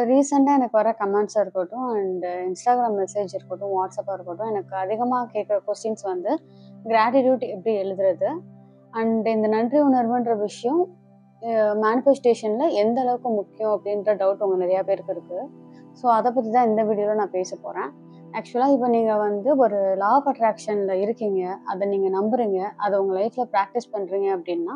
ரீசெண்டா எனக்கு வர கமெண்ட்ஸா இருக்கட்டும் அண்ட் இன்ஸ்டாகிராம் மெசேஜ் இருக்கட்டும், வாட்ஸ்அப்பா இருக்கட்டும், எனக்கு அதிகமா கேட்குற கொஸ்டின்ஸ் வந்து கிராட்டிட்யூட் எப்படி எழுதுறது? அண்ட் இந்த நன்றி உணர்வுன்ற விஷயம் மேனிஃபெஸ்டேஷன்ல எந்த அளவுக்கு முக்கியம் அப்படின்ற டவுட் உங்க நிறைய பேருக்கு இருக்கு. ஸோ அதை பத்தி தான் இந்த வீடியோல நான் பேச போறேன். ஆக்சுவலா இப்போ நீங்க வந்து ஒரு லா ஆஃப் அட்ராக்ஷன்ல இருக்கீங்க, அதை நீங்க நம்புறீங்க, அதை உங்க லைஃப்ல ப்ராக்டிஸ் பண்றீங்க அப்படின்னா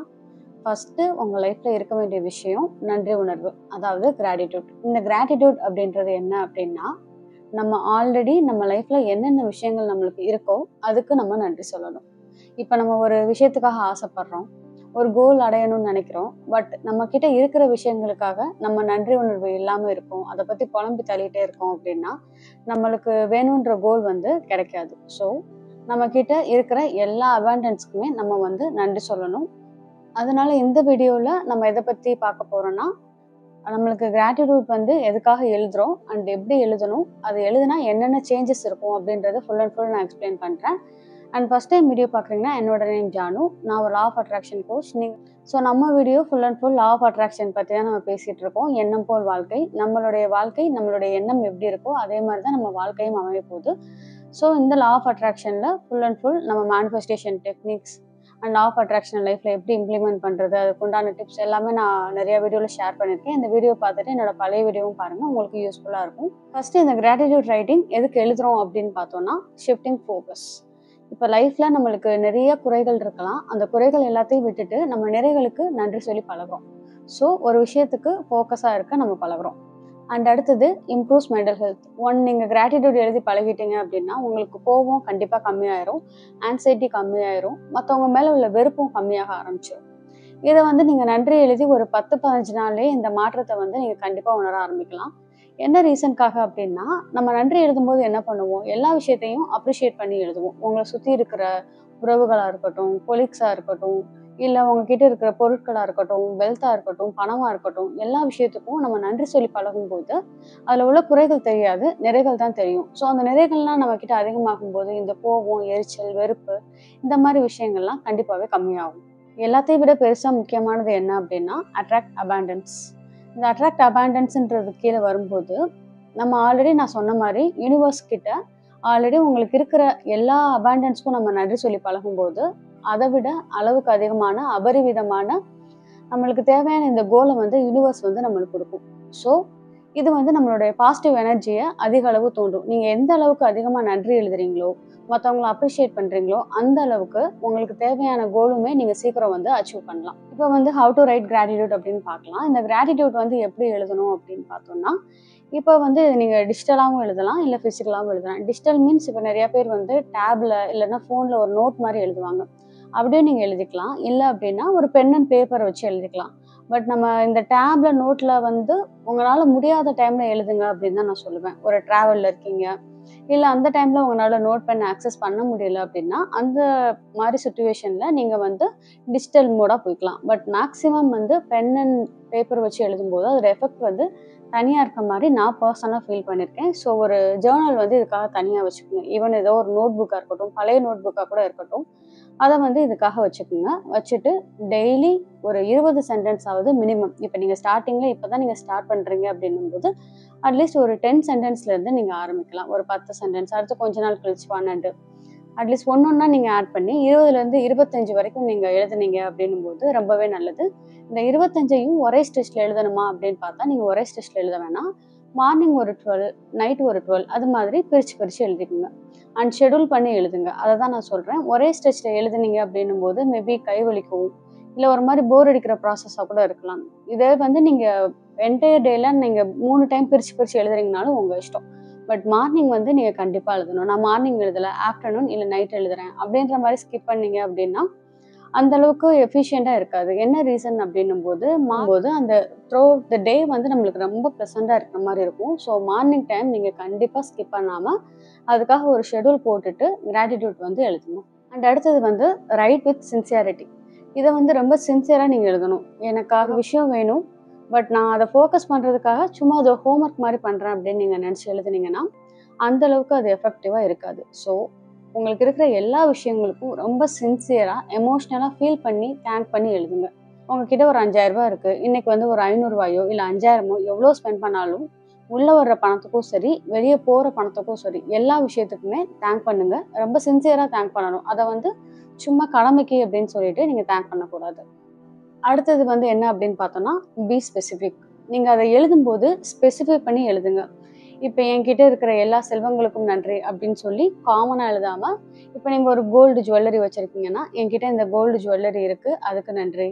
ஃபர்ஸ்ட் உங்க லைஃப்ல இருக்க வேண்டிய விஷயம் நன்றி உணர்வு, அதாவது கிராட்டிடியூட். இந்த கிராட்டிடியூட் அப்படின்றது என்ன அப்படின்னா, நம்ம ஆல்ரெடி நம்ம லைஃப்ல என்னென்ன விஷயங்கள் நம்மளுக்கு இருக்கோ அதுக்கு நம்ம நன்றி சொல்லணும். இப்போ நம்ம ஒரு விஷயத்துக்காக ஆசைப்படுறோம், ஒரு கோல் அடையணும்னு நினைக்கிறோம், பட் நம்ம கிட்ட இருக்கிற விஷயங்களுக்காக நம்ம நன்றி உணர்வு இல்லாம இருக்கோம், அதை பத்தி புலம்பி தள்ளிட்டே இருக்கோம் அப்படின்னா நம்மளுக்கு வேணுன்ற கோல் வந்து கிடைக்காது. ஸோ நம்ம கிட்ட இருக்கிற எல்லா அபாண்டன்ஸ்க்குமே நம்ம வந்து நன்றி சொல்லணும். அதனால இந்த வீடியோல நம்ம எதை பத்தி பார்க்க போறோம்னா, நம்மளுக்கு கிராட்டிட்யூட் வந்து எதுக்காக எழுதுறோம் அண்ட் எப்படி எழுதணும், அது எழுதுனா என்னென்ன சேஞ்சஸ் இருக்கும் அப்படின்றத ஃபுல் அண்ட் ஃபுல் நான் எக்ஸ்பிளைன் பண்றேன். அண்ட் ஃபர்ஸ்ட் டைம் வீடியோ பார்க்குறீங்கன்னா என்னோட நேம் ஜானு, நான் ஒரு law of attraction coach. So நம்ம video full and full law of attraction பற்றி தான் நம்ம பேசிட்டு இருக்கோம். எண்ணம் போல் வாழ்க்கை, நம்மளுடைய வாழ்க்கை நம்மளுடைய எண்ணம் எப்படி இருக்கோ அதே மாதிரி தான் நம்ம வாழ்க்கையும் அமைய போகுது. ஸோ இந்த லா ஆஃப் அட்ராக்ஷனில் ஃபுல் அண்ட் ஃபுல் நம்ம manifestation techniques and law of attraction லைஃப்பில் எப்படி இம்ப்ளிமெண்ட் பண்ணுறது, அதுக்குண்டான டிப்ஸ் எல்லாமே நான் நிறைய வீடியோவில் ஷேர் பண்ணியிருக்கேன். இந்த வீடியோ பார்த்துட்டு என்னோட பழைய வீடியோவும் பாருங்கள், உங்களுக்கு யூஸ்ஃபுல்லாக இருக்கும். ஃபஸ்ட்டு இந்த கிராட்டிட்யூட் ரைட்டிங் எதுக்கு எழுதுறோம் அப்படின்னு பார்த்தோம்னா, ஷிஃப்டிங் ஃபோக்கஸ். இப்போ லைஃப்பில் நம்மளுக்கு நிறைய குறைகள் இருக்கலாம், அந்த குறைகள் எல்லாத்தையும் விட்டுட்டு நம்ம நிறைகளுக்கு நன்றி சொல்லி பழகுறோம். ஸோ ஒரு விஷயத்துக்கு ஃபோக்கஸாக இருக்க நம்ம பழகுறோம். அண்ட் அடுத்தது இம்ப்ரூவ்ஸ் மென்டல் ஹெல்த். நீங்கள் கிராட்டிட்யூட் எழுதி பழகிட்டீங்க அப்படின்னா உங்களுக்கு கோபம் கண்டிப்பாக கம்மியாயிரும், ஆன்சைட்டி கம்மியாயிரும், மற்றவங்க மேலே உள்ள வெறுப்பும் கம்மியாக ஆரம்பிச்சிடும். இதை வந்து நீங்கள் நன்றி எழுதி ஒரு 10-15 நாள்லேயே இந்த மாற்றத்தை வந்து நீங்கள் கண்டிப்பாக உணர ஆரம்பிக்கலாம். என்ன ரீசனுக்காக அப்படின்னா, நம்ம நன்றி எழுதும்போது என்ன பண்ணுவோம், எல்லா விஷயத்தையும் அப்ரிஷியேட் பண்ணி எழுதுவோம். உங்களை சுற்றி இருக்கிற உறவுகளாக இருக்கட்டும், கொலீக்ஸாக இருக்கட்டும், இல்லை உங்ககிட்ட இருக்கிற பொருட்களாக இருக்கட்டும், வெல்த்தாக இருக்கட்டும், பணமாக இருக்கட்டும், எல்லா விஷயத்துக்கும் நம்ம நன்றி சொல்லி பழகும்போது அதில் உள்ள குறைகள் தெரியாது, நிறைகள் தான் தெரியும். ஸோ அந்த நிறைகள்லாம் நம்மக்கிட்ட அதிகமாகும் போது இந்த கோபம், எரிச்சல், வெறுப்பு இந்த மாதிரி விஷயங்கள்லாம் கண்டிப்பாகவே கம்மியாகும். எல்லாத்தையும் விட பெருசாக முக்கியமானது என்ன அப்படின்னா அட்ராக்ட் அபாண்டன்ஸ். இந்த அட்ராக்ட் அபாண்டன்ஸ்ன்றது கீழே வரும்போது நம்ம ஆல்ரெடி நான் சொன்ன மாதிரி யூனிவர்ஸ் கிட்ட ஆல்ரெடி உங்களுக்கு இருக்கிற எல்லா அபாண்டன்ஸ்க்கும் நம்ம நன்றி சொல்லி பழகும்போது அதை விட அளவுக்கு அதிகமான அபரிவிதமான நம்மளுக்கு தேவையான இந்த கோலை வந்து யூனிவர்ஸ் வந்து நம்மளுக்கு கொடுக்கும். ஸோ இது வந்து நம்மளுடைய பாசிட்டிவ் எனர்ஜியை அதிக அளவு தூண்டும். நீங்கள் எந்த அளவுக்கு அதிகமாக நன்றி எழுதுறீங்களோ, மற்றவங்களை அப்ரிஷியேட் பண்ணுறீங்களோ அந்த அளவுக்கு உங்களுக்கு தேவையான கோலுமே நீங்கள் சீக்கிரம் வந்து அச்சீவ் பண்ணலாம். இப்போ வந்து ஹவு டு ரைட் கிராட்டிட்யூட் அப்படின்னு பார்க்கலாம். இந்த கிராட்டிட்யூட் வந்து எப்படி எழுதணும் அப்படின்னு பார்த்தோம்னா, இப்போ வந்து நீங்கள் டிஜிட்டலாகவும் எழுதலாம், இல்லை ஃபிசிக்கலாகவும் எழுதலாம். டிஜிட்டல் மீன்ஸ் இப்போ நிறைய பேர் வந்து டேப்ல இல்லைன்னா ஃபோனில் ஒரு நோட் மாதிரி எழுதுவாங்க, அப்படியே நீங்கள் எழுதிக்கலாம். இல்லை அப்படின்னா ஒரு பென் அண்ட் பேப்பரை வச்சு எழுதிக்கலாம். பட் நம்ம இந்த டேப்ல நோட்டில் வந்து உங்களால் முடியாத டைமில் எழுதுங்க அப்படின்னு தான் நான் சொல்லுவேன். ஒரு ட்ராவலில் இருக்கீங்க, இல்லை அந்த டைமில் உங்களால் நோட் பென் ஆக்சஸ் பண்ண முடியல அப்படின்னா அந்த மாதிரி சுச்சுவேஷனில் நீங்கள் வந்து டிஜிட்டல் மோடாக போய்க்கலாம். பட் மேக்ஸிமம் வந்து பென் அண்ட் பேப்பர் வச்சு எழுதும்போது அதோட எஃபெக்ட் வந்து தனியாக இருக்க மாதிரி நான் பர்சனலாக ஃபீல் பண்ணியிருக்கேன். ஸோ ஒரு ஜேர்னல் வந்து இதுக்காக தனியாக வச்சுக்கோங்க. ஈவன் ஏதோ ஒரு நோட் புக்காக இருக்கட்டும், பழைய நோட் புக்காக கூட இருக்கட்டும், அதை வந்து இதுக்காக வச்சுக்கோங்க. வச்சுட்டு டெய்லி ஒரு 20 சென்டென்ஸ் ஆகுது மினிமம். இப்போ நீங்கள் ஸ்டார்டிங்கில் இப்போ தான் நீங்கள் ஸ்டார்ட் பண்ணுறீங்க அப்படின்னும்போது அட்லீஸ்ட் ஒரு 10 சென்டென்ஸ்லேருந்து நீங்கள் ஆரம்பிக்கலாம். ஒரு 10 சென்டென்ஸ், அடுத்து கொஞ்ச நாள் கழிச்சு 12, அட்லீஸ்ட் ஒன்றா நீங்கள் ஆட் பண்ணி 20லேருந்து 25 வரைக்கும் நீங்கள் எழுதுனீங்க அப்படின்னும்போது ரொம்பவே நல்லது. இந்த 25ஐயும் ஒரே ஸ்டெச்சில் எழுதணுமா அப்படின்னு பார்த்தா நீங்கள் ஒரே ஸ்டெச்சில் எழுத வேணாம். மார்னிங் ஒரு 12, நைட் ஒரு 12, அது மாதிரி பிரித்து எழுதிக்கோங்க. அண்ட் ஷெடியூல் பண்ணி எழுதுங்க. அதை தான் நான் சொல்கிறேன். ஒரே ஸ்டெச்சில் எழுதுனீங்க அப்படின்னும்போது மேபி கை வலிக்கும், இல்லை ஒரு மாதிரி போர் அடிக்கிற ப்ராசஸாக கூட இருக்கலாம். இதே வந்து நீங்கள் என்டையர் டேல நீங்கள் 3 டைம் பிரித்து எழுதுறீங்கனாலும் உங்கள் இஷ்டம். பட் மார்னிங் வந்து நீங்கள் கண்டிப்பாக எழுதணும். நான் மார்னிங் எழுதலை, ஆஃப்டர்நூன் இல்லை நைட் எழுதுறேன் அப்படின்ற மாதிரி ஸ்கிப் பண்ணீங்க அப்படின்னா அந்த அளவுக்கு எஃபிஷியண்டாக இருக்காது. என்ன ரீசன் அப்படின்னும்போது அந்த த்ரூ த டே வந்து நம்மளுக்கு ரொம்ப ப்ளசண்டாக இருக்கிற மாதிரி இருக்கும். ஸோ மார்னிங் டைம் நீங்கள் கண்டிப்பாக ஸ்கிப் பண்ணாமல் அதுக்காக ஒரு ஷெடியூல் போட்டுட்டு கிராட்டிட்யூட் வந்து எழுதணும். அண்ட் அடுத்தது வந்து ரைட் வித் சின்சியாரிட்டி. இதை வந்து ரொம்ப சின்சியராக நீங்கள் எழுதணும். எனக்காக விஷயம் வேணும், பட் நான் அதை ஃபோக்கஸ் பண்ணுறதுக்காக சும்மா அதை ஹோம்ஒர்க் மாதிரி பண்ணுறேன் அப்படின்னு நீங்கள் நினச்சி எழுதுனீங்கன்னா அந்தளவுக்கு அது எஃபெக்டிவாக இருக்காது. ஸோ உங்களுக்கு இருக்கிற எல்லா விஷயங்களுக்கும் ரொம்ப சின்சியராக எமோஷ்னலாக ஃபீல் பண்ணி தேங்க் பண்ணி எழுதுங்க. உங்ககிட்ட ஒரு 5000 ரூபாய் இருக்குது, இன்றைக்கி வந்து ஒரு 500 ரூபாயோ இல்லை 5000மோ எவ்வளோ ஸ்பெண்ட் பண்ணாலும் உள்ள வர்ற பணத்துக்கும் சரி, வெளியே போற பணத்துக்கும் சரி, எல்லா விஷயத்துக்குமே தேங்க் பண்ணுங்க. ரொம்ப சின்சியரா தேங்க் பண்ணணும். அத வந்து சும்மா கடமைக்கு அப்படின்னு சொல்லிட்டு நீங்க தேங்க் பண்ணக்கூடாது. அடுத்தது வந்து என்ன அப்படின்னு பார்த்தோம்னா, பி ஸ்பெசிஃபிக். நீங்க அத எழுதும்போது ஸ்பெசிஃபை பண்ணி எழுதுங்க. இப்ப என்கிட்ட இருக்கிற எல்லா செல்வங்களுக்கும் நன்றி அப்படின்னு சொல்லி காமனா எழுதாம, இப்ப நீங்க ஒரு கோல்டு ஜுவல்லரி வச்சிருக்கீங்கன்னா, என்கிட்ட இந்த கோல்டு ஜுவல்லரி இருக்கு, அதுக்கு நன்றி.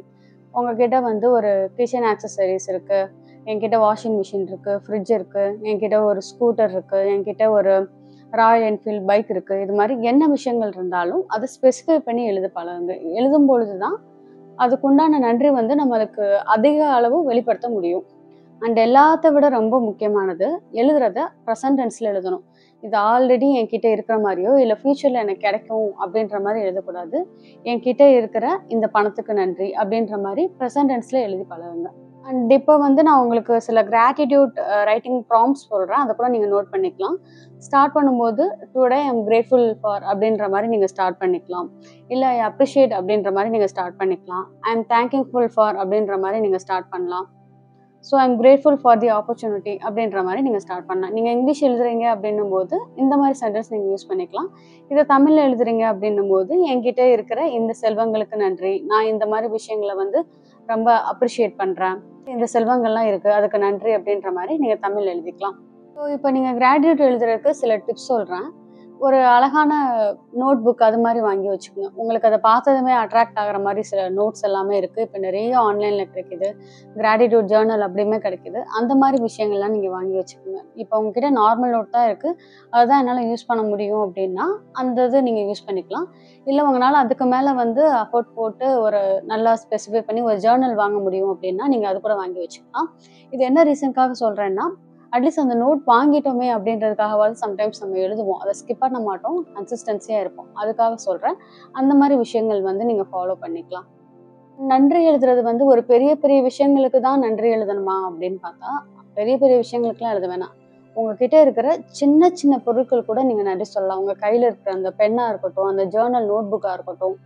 உங்ககிட்ட வந்து ஒரு கிச்சன் ஆக்சஸரீஸ் இருக்கு, என்கிட்ட வாஷிங் மிஷின் இருக்கு, ஃப்ரிட்ஜ் இருக்கு, என்கிட்ட ஒரு ஸ்கூட்டர் இருக்கு, என்கிட்ட ஒரு ராயல் என்ஃபீல்ட் பைக் இருக்கு. இது மாரி என்ன விஷயங்கள் இருந்தாலும் அத ஸ்பெசிஃபை பண்ணி எழுத பழகுங்க. எழுதும் பொழுது தான் அதுக்குண்டான நன்றி வந்து நம்மளுக்கு அதிக அளவு வெளிப்படுத்த முடியும். அண்ட் எல்லாத்த விட ரொம்ப முக்கியமானது, எழுதுறத ப்ரெசன்ட் டென்ஸ்ல எழுதணும். இது ஆல்ரெடி என்கிட்ட இருக்கிற மாரியோ, இல்ல ஃபியூச்சர்ல எனக்கு கிடைக்கும் அப்படின்ற மாரி எழுதக்கூடாது. என்கிட்ட இருக்கிற இந்த பணத்துக்கு நன்றி அப்படின்ற மாரி ப்ரெசன்ட் டென்ஸ்ல எழுதி பழகுங்க. அண்ட் இப்ப வந்து நான் உங்களுக்கு சில கிராட்டிட்யூட் ரைட்டிங் ப்ராம்ப்ட்ஸ் சொல்றேன். அத கூட நீங்க நோட் பண்ணிக்கலாம். ஸ்டார்ட் பண்ணும்போது, today I am grateful for அப்படின்ற மாரி நீங்க ஸ்டார்ட் பண்ணிக்கலாம். இல்ல ஐ அப்ரிஷியேட் அப்படின்ற மாரி நீங்க ஸ்டார்ட் பண்ணிக்கலாம். ஐ அம் தேங்கிங்ஃபுல் ஃபார் அப்படின்ற மாரி நீங்க ஸ்டார்ட் பண்ணலாம். So I am grateful for the opportunity அப்படின்ற மாரி நீங்க ஸ்டார்ட் பண்ணலாம். நீங்க இங்கிலீஷ் எழுதுறீங்க அப்படின்னும்போது, இந்த மாரி சென்டென்ஸ் நீங்க யூஸ் பண்ணிக்கலாம். இத தமிழ்ல எழுதுறீங்க அப்படின்னும்போது, என்கிட்ட இருக்கிற இந்த செல்வங்களுக்கு நன்றி. நான் இந்த மாரி விஷயங்கள வந்து ரொம்ப அப்ரிஷியேட் பண்றேன். இந்த செல்வங்கள்லாம் இருக்கு. அதுக்கு நன்றி அப்படின்ற மாரி நீங்க தமிழ்ல எழுதிக்கலாம். ஸோ இப்ப நீங்க கிராட்டிட்யூட் எழுதுறதுக்கு சில டிப்ஸ் சொல்றேன். ஒரு அழகான நோட் புக் அது மாரி வாங்கி வச்சுக்கோங்க. உங்களுக்கு அத பார்த்ததுமே அட்ராக்ட் ஆகுற மாரி சில நோட்ஸ் எல்லாமே இருக்கு. இப்ப நெறைய ஆன்லைன்ல கிடைக்குது. கிராட்டிட்யூட் ஜர்னல் அப்படியுமே கிடைக்குது. அந்த மாரி விஷயங்கள்லாம் நீங்க வாங்கி வச்சுக்கோங்க. இப்ப உங்ககிட்ட நார்மல் நோட் தான் இருக்கு. அதுதான் என்னால யூஸ் பண்ண முடியும் அப்படின்னா, அந்த இது நீங்க யூஸ் பண்ணிக்கலாம். இல்ல உங்கனால அதுக்கு மேல வந்து அஃபோர்ட் போட்டு ஒரு நல்லா ஸ்பெசிஃபை பண்ணி ஒரு ஜர்னல் வாங்க முடியும் அப்படின்னா, நீங்க அது கூட வாங்கி வச்சுக்கலாம். இது என்ன ரீசன்க்காக சொல்றேன்னா, அட்லீஸ்ட் அந்த நோட் வாங்கிட்டோமே அப்படின்றதுக்காகவாவது சம்டைம்ஸ் நம்ம எழுதுவோம். அத ஸ்கிப் பண்ண மாட்டோம். கன்சிஸ்டன்சியா இருப்போம். அதுக்காக சொல்றேன். அந்த மாரி விஷயங்கள் வந்து நீங்க ஃபாலோ பண்ணிக்கலாம். நன்றி எழுதுறது வந்து ஒரு பெரிய பெரிய விஷயங்களுக்கு தான் நன்றி எழுதணுமா அப்படின்னு பார்த்தா, பெரிய பெரிய விஷயங்களுக்குலாம் எழுத வேணாம். உங்ககிட்ட இருக்கிற சின்ன சின்ன பொருட்கள் கூட நீங்க நன்றி சொல்லலாம். உங்க கையில இருக்கிற அந்த பென்னா இருக்கட்டும், அந்த ஜர்னல் நோட் புக்கா இருக்கட்டும்,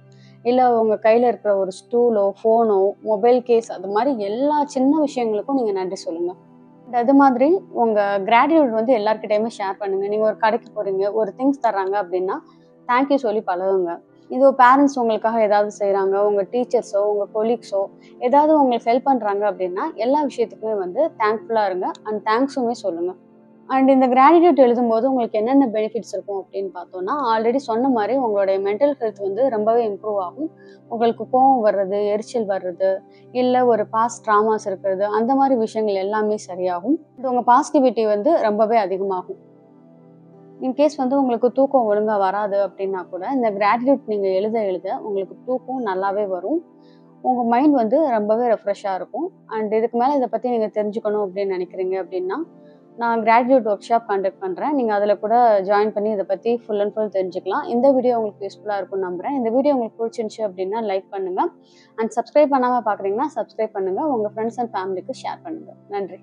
இல்ல உங்க கையில இருக்கிற ஒரு ஸ்டூலோ, ஃபோனோ, மொபைல் கேஸ் அது மாரி எல்லா சின்ன விஷயங்களுக்கும் நீங்க நன்றி சொல்லுங்க. அது மாதிரி உங்க கிராட்டிட்யூட் வந்து எல்லார்கிட்டயுமே ஷேர் பண்ணுங்க. நீங்க ஒரு கடைக்கு போறீங்க, ஒரு திங்ஸ் தர்றாங்க அப்படின்னா, தேங்க் யூ சொல்லி பழகுங்க. இதோ பேரண்ட்ஸ் உங்களுக்காக ஏதாவது செய்றாங்க, உங்க டீச்சர்ஸோ, உங்க கொலீக்ஸோ ஏதாவது உங்களுக்கு ஹெல்ப் பண்றாங்க அப்படின்னா, எல்லா விஷயத்துக்குமே வந்து தேங்க்ஃபுல்லா இருங்க. அண்ட் தேங்க்ஸுமே சொல்லுங்க. அண்ட் இந்த கிராட்டிட்யூட் எழுதும்போது உங்களுக்கு என்னென்ன பெனிஃபிட்ஸ் இருக்கும் அப்படின்னு பார்த்தோம்னா, ஆல்ரெடி சொன்ன மாரி உங்களுடைய மென்டல் ஹெல்த் வந்து ரொம்பவே இம்ப்ரூவ் ஆகும். உங்களுக்கு கோவம் வர்றது, எரிச்சல் வர்றது, இல்ல ஒரு பாஸ்ட் ட்ராமாஸ் இருக்கிறது, அந்த மாரி விஷயங்கள் எல்லாமே சரியாகும். இது உங்க பாசிட்டிவிட்டி வந்து ரொம்பவே அதிகமாகும். இன்கேஸ் வந்து உங்களுக்கு தூக்கம் ஒழுங்கா வராது அப்படின்னா கூட, இந்த கிராட்டிட்யூட் நீங்க எழுத எழுத உங்களுக்கு தூக்கம் நல்லாவே வரும். உங்க மைண்ட் வந்து ரொம்பவே ரெஃப்ரெஷ்ஷா இருக்கும். அண்ட் இதுக்கு மேல இத பத்தி நீங்க தெரிஞ்சுக்கணும் அப்படின்னு நினைக்கிறீங்க அப்படின்னா, நான் கிராட்டிட்யூட் ஒர்க் ஷாப் கண்டக்ட் பண்றேன். நீங்க அதுல கூட ஜாயின் பண்ணி இத பத்தி ஃபுல் அண்ட் ஃபுல் தெரிஞ்சுக்கலாம். இந்த வீடியோ உங்களுக்கு யூஸ்ஃபுல்லா இருக்கும்னு நம்புறேன். இந்த வீடியோ உங்களுக்கு புடிச்சிருந்துச்சு அப்படின்னா லைக் பண்ணுங்க. அண்ட் சப்ஸ்கிரைப் பண்ணாம பார்க்குறீங்கன்னா, சப்ஸ்கிரைப் பண்ணுங்க. உங்க ஃப்ரெண்ட்ஸ் அண்ட் ஃபேமிலிக்கு ஷேர் பண்ணுங்க. நன்றி.